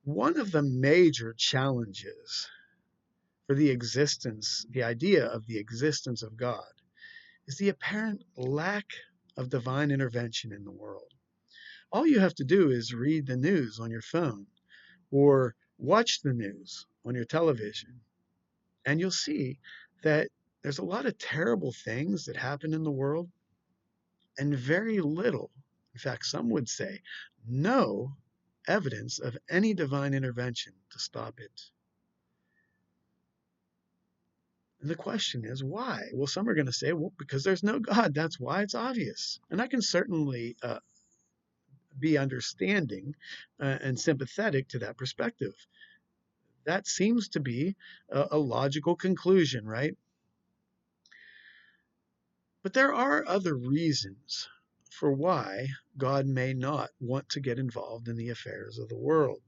One of the major challenges for the idea of the existence of God, is the apparent lack of divine intervention in the world. All you have to do is read the news on your phone or watch the news on your television, and you'll see that there's a lot of terrible things that happen in the world and very little, in fact, some would say no evidence of any divine intervention to stop it. And the question is, why? Well, some are going to say, well, because there's no God. That's why. It's obvious. And I can certainly be understanding and sympathetic to that perspective. That seems to be a logical conclusion, right? But there are other reasons for why God may not want to get involved in the affairs of the world.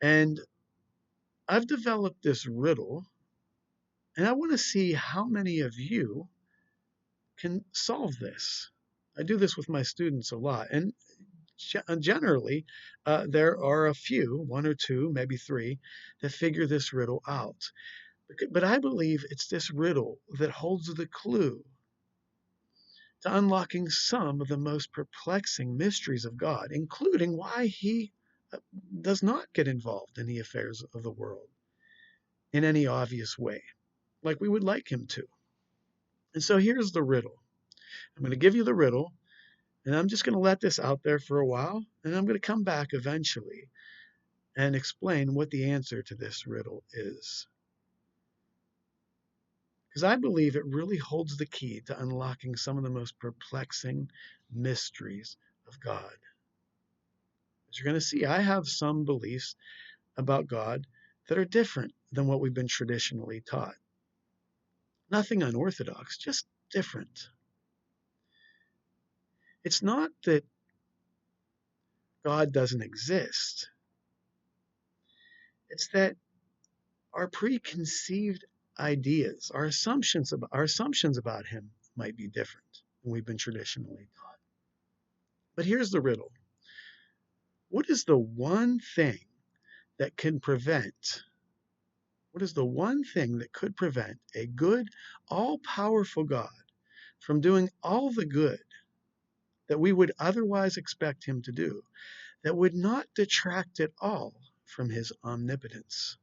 And I've developed this riddle, and I want to see how many of you can solve this. I do this with my students a lot, and generally, there are a few, one or two, maybe three, that figure this riddle out. But I believe it's this riddle that holds the clue to unlocking some of the most perplexing mysteries of God, including why he does not get involved in the affairs of the world in any obvious way, like we would like him to. And so here's the riddle. I'm going to give you the riddle, and I'm just going to let this out there for a while, and I'm going to come back eventually and explain what the answer to this riddle is. Because I believe it really holds the key to unlocking some of the most perplexing mysteries of God. As you're going to see, I have some beliefs about God that are different than what we've been traditionally taught. Nothing unorthodox, just different. It's not that God doesn't exist. It's that our preconceived ideas, our assumptions about him might be different than we've been traditionally taught. But here's the riddle. What is the one thing that can prevent what is the one thing that could prevent a good, all-powerful God from doing all the good that we would otherwise expect him to do, that would not detract at all from his omnipotence?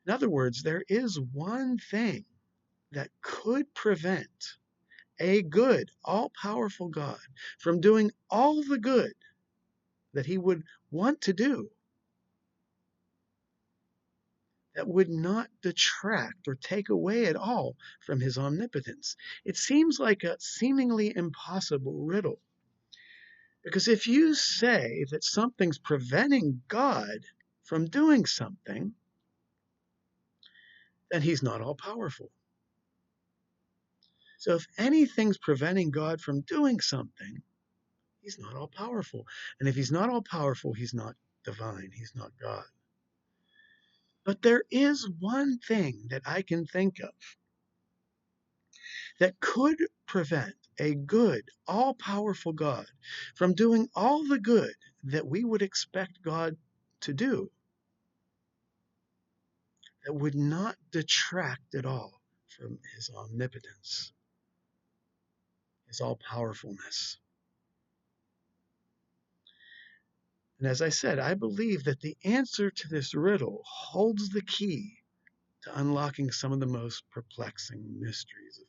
In other words, there is one thing that could prevent a good, all-powerful God from doing all the good that he would want to do, that would not detract or take away at all from his omnipotence. It seems like a seemingly impossible riddle. Because if you say that something's preventing God from doing something, then he's not all powerful. So if anything's preventing God from doing something, he's not all powerful. And if he's not all powerful, he's not divine. He's not God. But there is one thing that I can think of that could prevent a good, all powerful God from doing all the good that we would expect God to do, that would not detract at all from his omnipotence, his all powerfulness. And as I said, I believe that the answer to this riddle holds the key to unlocking some of the most perplexing mysteries of